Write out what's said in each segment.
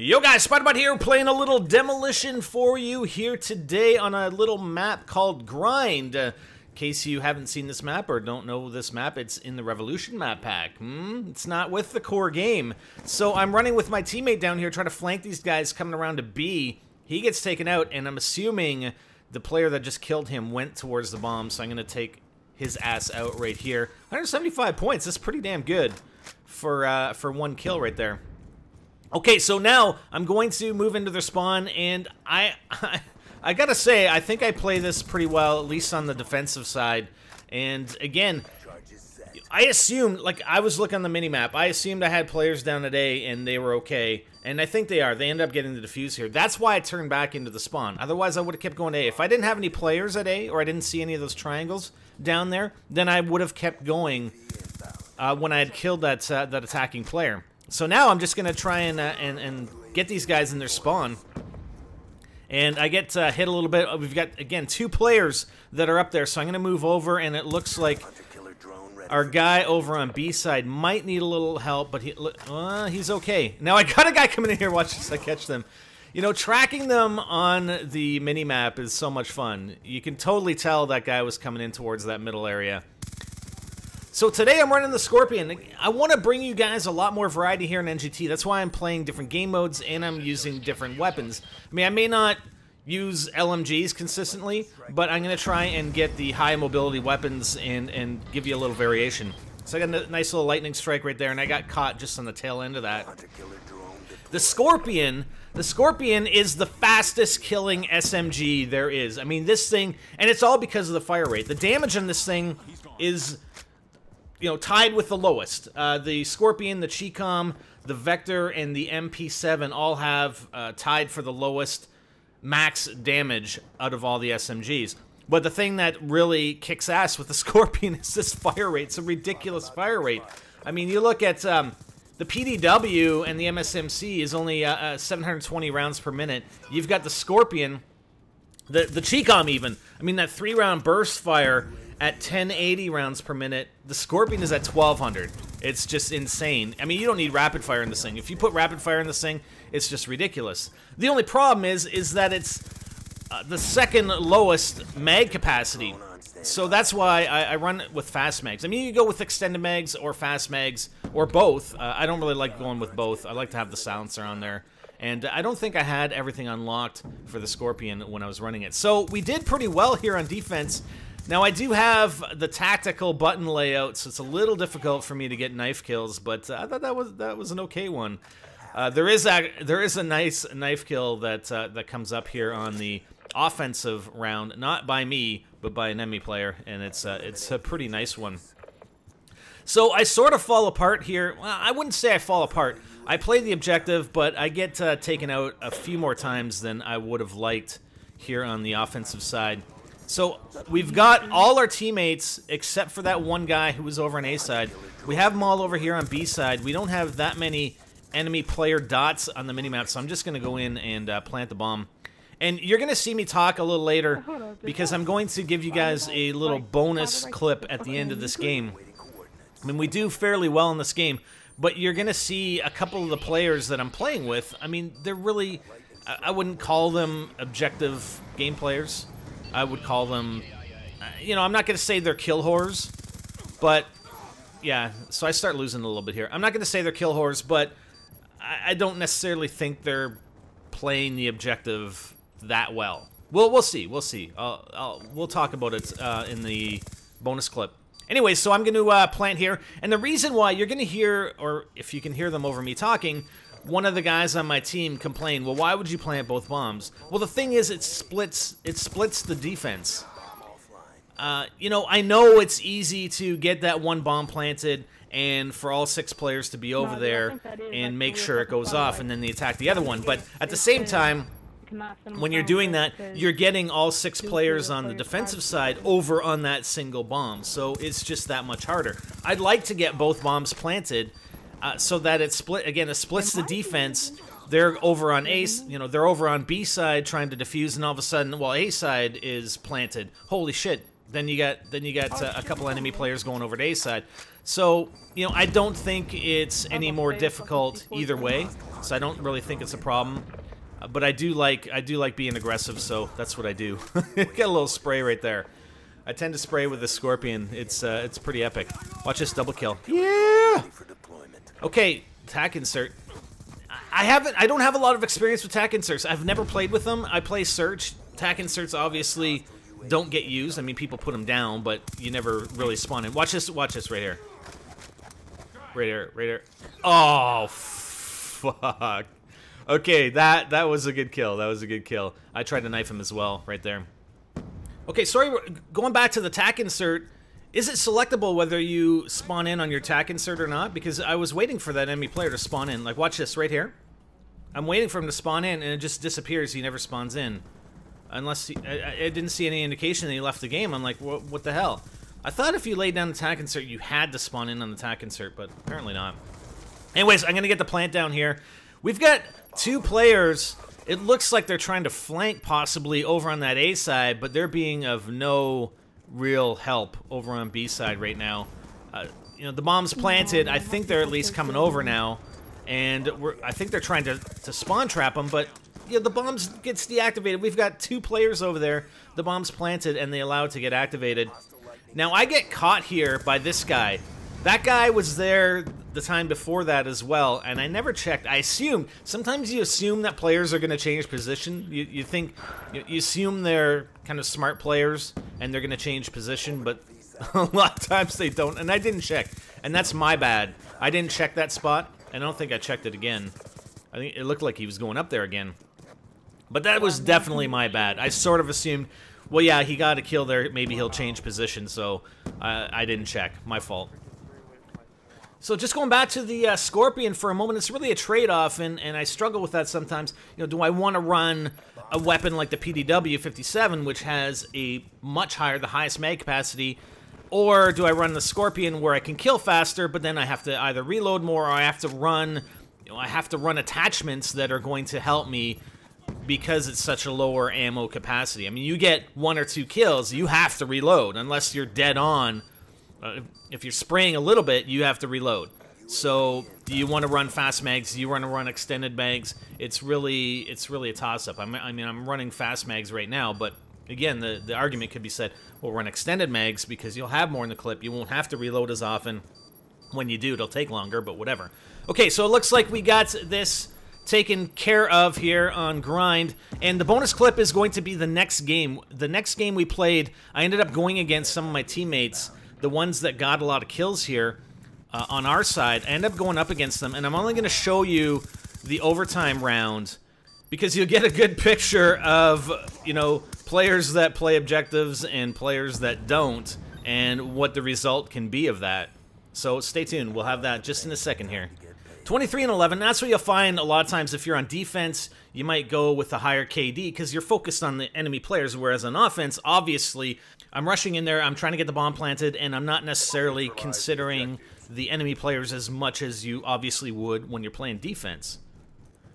Yo guys, Spiderbot here, playing a little Demolition for you here today on a little map called Grind. In case you haven't seen this map or don't know this map, it's in the Revolution map pack. It's not with the core game. So I'm running with my teammate down here trying to flank these guys coming around to B. He gets taken out, and I'm assuming the player that just killed him went towards the bomb, so I'm going to take his ass out right here. 175 points, that's pretty damn good for one kill right there. Okay, so now I'm going to move into their spawn, and I gotta say, I think I play this pretty well, at least on the defensive side. And again, I assumed, like, I was looking on the minimap, I assumed I had players down at A, and they were okay. And I think they are. They end up getting the defuse here. That's why I turned back into the spawn. Otherwise, I would have kept going to A. If I didn't have any players at A, or I didn't see any of those triangles down there, then I would have kept going when I had killed that attacking player. So now I'm just going to try and get these guys in their spawn. And I get hit a little bit. We've got, again, 2 players that are up there. So I'm going to move over, and it looks like our guy over on B side might need a little help, but he's okay. Now I got a guy coming in here. Watch this. I catch them. You know, tracking them on the mini-map is so much fun. You can totally tell that guy was coming in towards that middle area. So today I'm running the Skorpion. I want to bring you guys a lot more variety here in NGT. That's why I'm playing different game modes and I'm using different weapons. I mean, I may not use LMGs consistently, but I'm going to try and get the high mobility weapons and give you a little variation. So I got a nice little lightning strike right there, and I got caught just on the tail end of that. The Skorpion is the fastest killing SMG there is. I mean, this thing, and it's all because of the fire rate. The damage on this thing is, you know, tied with the lowest. The Skorpion, the Chicom, the Vector, and the MP7 all have tied for the lowest max damage out of all the SMGs. But the thing that really kicks ass with the Skorpion is this fire rate. It's a ridiculous fire rate. I mean, you look at the PDW and the MSMC is only 720 rounds per minute. You've got the Skorpion, the Chicom even. I mean, that 3-round burst fire at 1080 rounds per minute. The Skorpion is at 1200. It's just insane. I mean, you don't need rapid fire in this thing. If you put rapid fire in this thing, it's just ridiculous. The only problem is that it's the second lowest mag capacity. So that's why I run it with fast mags. I mean, you can go with extended mags or fast mags or both. I don't really like going with both. I like to have the silencer on there. And I don't think I had everything unlocked for the Skorpion when I was running it. So we did pretty well here on defense. Now, I do have the tactical button layout, so it's a little difficult for me to get knife kills, but I thought that was an okay one. There is a nice knife kill that comes up here on the offensive round, not by me, but by an enemy player, and it's a pretty nice one. So I sort of fall apart here. Well, I wouldn't say I fall apart. I play the objective, but I get taken out a few more times than I would have liked here on the offensive side. So we've got all our teammates except for that one guy who was over on A side. We have them all over here on B side. We don't have that many enemy player dots on the minimap, so I'm just going to go in and plant the bomb. And you're going to see me talk a little later because I'm going to give you guys a little bonus clip at the end of this game. I mean, we do fairly well in this game, but you're going to see a couple of the players that I'm playing with. I mean, they're really, I wouldn't call them objective game players. I would call them, you know, I'm not going to say they're kill whores, but, yeah, so I start losing a little bit here. I'm not going to say they're kill whores, but I don't necessarily think they're playing the objective that well. We'll see, we'll see. We'll talk about it in the bonus clip. Anyway, so I'm going to plant here, and the reason why you're going to hear, or if you can hear them over me talking, one of the guys on my team complained, well, why would you plant both bombs? Well, the thing is, it splits the defense. You know, I know it's easy to get that one bomb planted and for all 6 players to be over there and make sure it goes off and then they attack the other one. But at the same time, when you're doing that, you're getting all 6 players on the defensive side over on that single bomb. So it's just that much harder. I'd like to get both bombs planted so that it splits the defense. They're over on A, you know, they're over on B side trying to defuse, and all of a sudden, while A side is planted, holy shit! Then you got a couple enemy players going over to A side. So, you know, I don't think it's any more difficult either way. So I don't really think it's a problem. But I do like being aggressive, so that's what I do. Get a little spray right there. I tend to spray with the Skorpion. It's pretty epic. Watch this double kill. Yeah. Okay, tack insert. I don't have a lot of experience with tack inserts. I've never played with them. I play search. Tack inserts obviously don't get used. I mean, people put them down, but you never really spawn in. Watch this right here. Right here. Oh, fuck. Okay, that was a good kill. That was a good kill. I tried to knife him as well, right there. Okay, sorry, going back to the tack insert, is it selectable whether you spawn in on your tack insert or not? Because I was waiting for that enemy player to spawn in. Like, watch this right here. I'm waiting for him to spawn in, and it just disappears. He never spawns in. Unless I didn't see any indication that he left the game. I'm like, what the hell? I thought if you laid down the tack insert, you had to spawn in on the tack insert, but apparently not. Anyways, I'm going to get the plant down here. We've got 2 players. It looks like they're trying to flank possibly over on that A side, but they're being of no real help over on B side right now. You know, the bomb's planted. I think they're at least coming over now, and I think they're trying to spawn trap them, but yeah, the bombs gets deactivated. We've got 2 players over there. The bomb's planted, and they allow it to get activated. Now, I get caught here by this guy. That guy was there the time before that as well, and I never checked. I assumed, sometimes you assume that players are going to change position. You think, you assume they're kind of smart players, and they're going to change position, but a lot of times they don't, and I didn't check. And that's my bad. I didn't check that spot, and I don't think I checked it again. I think it looked like he was going up there again. But that was definitely my bad. I sort of assumed, well, yeah, he got a kill there, maybe he'll change position, so I didn't check. My fault. So just going back to the Skorpion for a moment, it's really a trade-off, and I struggle with that sometimes. You know, do I want to run a weapon like the PDW-57, which has a much higher, the highest mag capacity, or do I run the Skorpion where I can kill faster, but then I have to either reload more, or I have to run, you know, I have to run attachments that are going to help me because it's such a lower ammo capacity. I mean, you get 1 or 2 kills, you have to reload unless you're dead on. If you're spraying a little bit, you have to reload. So, do you want to run fast mags? Do you want to run extended mags? It's really a toss-up. I mean, I'm running fast mags right now, but again, the argument could be said, well, run extended mags because you'll have more in the clip. You won't have to reload as often. When you do, it'll take longer, but whatever. Okay, so it looks like we got this taken care of here on Grind, and the bonus clip is going to be the next game. The next game we played, I ended up going against some of my teammates, the ones that got a lot of kills here on our side. I ended up going up against them, and I'm only going to show you the overtime round because you'll get a good picture of, you know, players that play objectives and players that don't, and what the result can be of that. So stay tuned. We'll have that just in a second here. 23 and 11, that's what you'll find a lot of times. If you're on defense, you might go with a higher KD because you're focused on the enemy players, whereas on offense, obviously, I'm rushing in there, I'm trying to get the bomb planted, and I'm not necessarily considering the enemy players as much as you obviously would when you're playing defense.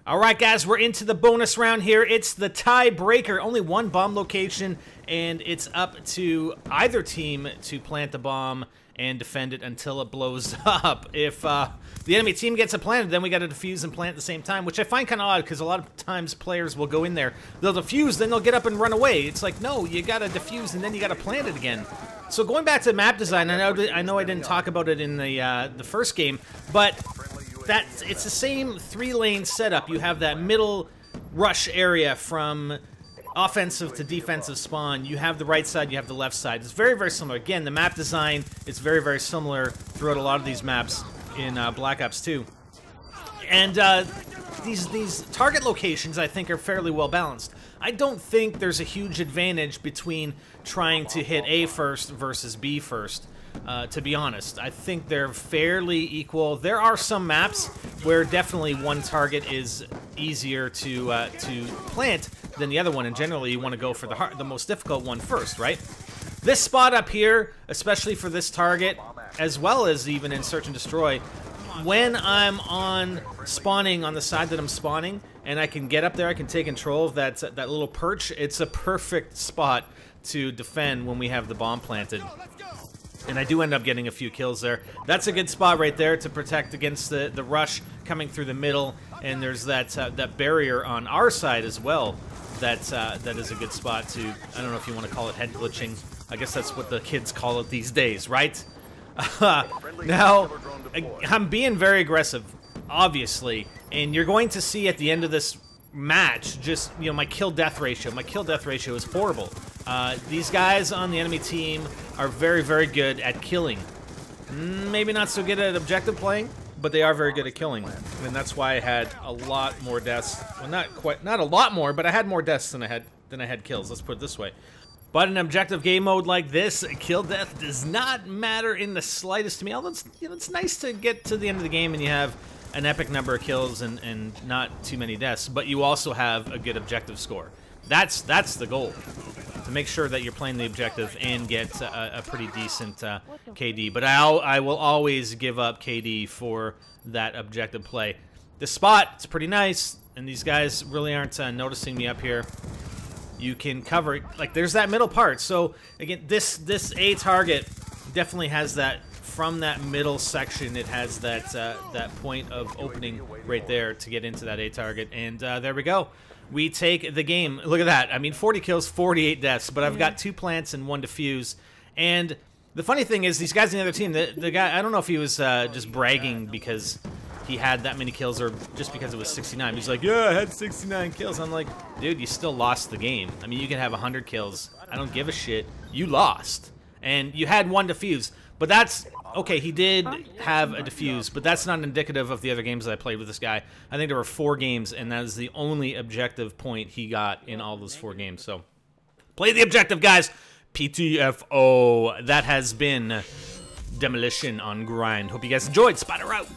Alright guys, we're into the bonus round here. It's the tiebreaker. Only 1 bomb location, and it's up to either team to plant the bomb and defend it until it blows up. If the enemy team gets it planted, then we got to defuse and plant at the same time, which I find kind of odd because a lot of times players will go in there, they'll defuse, then they'll get up and run away. It's like, no, you got to defuse and then you got to plant it again. So going back to map design, I know I didn't talk about it in the first game, but it's the same 3-lane setup. You have that middle rush area from offensive to defensive spawn. You have the right side, you have the left side. It's very, very similar. Again, the map design is very, very similar throughout a lot of these maps in Black Ops 2. And these target locations, I think, are fairly well balanced. I don't think there's a huge advantage between trying to hit A first versus B first, to be honest. I think they're fairly equal. There are some maps where definitely one target is easier to plant than the other one, and generally you want to go for the most difficult one first, right? This spot up here, especially for this target, as well as even in Search and Destroy, when I'm on spawning on the side that I'm spawning, and I can get up there, I can take control of that little perch, it's a perfect spot to defend when we have the bomb planted. And I do end up getting a few kills there. That's a good spot right there to protect against the rush coming through the middle. And there's that that barrier on our side as well. That is a good spot to, I don't know if you want to call it head glitching. I guess that's what the kids call it these days, right? Now, I'm being very aggressive, obviously. And you're going to see at the end of this match, just, you know, my kill-death ratio. My kill-death ratio is horrible. These guys on the enemy team are very, very good at killing. Maybe not so good at objective playing, but they are very good at killing. And that's why I had a lot more deaths. Well, not a lot more, but I had more deaths than I had kills. Let's put it this way. But in an objective game mode like this, kill death does not matter in the slightest to me. Although it's nice to get to the end of the game and you have an epic number of kills and not too many deaths, but you also have a good objective score. That's the goal, to make sure that you're playing the objective and get a pretty decent KD. But I will always give up KD for that objective play. This spot, it's pretty nice, and these guys really aren't noticing me up here. You can cover it, like there's that middle part. So again, this A target definitely has that. From that middle section, it has that that point of opening right there to get into that A target, and there we go. We take the game. Look at that. I mean, 40 kills, 48 deaths, but I've got 2 plants and 1 defuse. And the funny thing is, these guys on the other team, the guy, I don't know if he was just bragging because he had that many kills or just because it was 69. He's like, yeah, I had 69 kills. I'm like, dude, you still lost the game. I mean, you can have 100 kills. I don't give a shit. You lost. And you had 1 defuse. But that's, okay, he did have a defuse, but that's not indicative of the other games that I played with this guy. I think there were 4 games, and that is the only objective point he got in all those 4 games. So, play the objective, guys. PTFO. That has been Demolition on Grind. Hope you guys enjoyed. Spider out.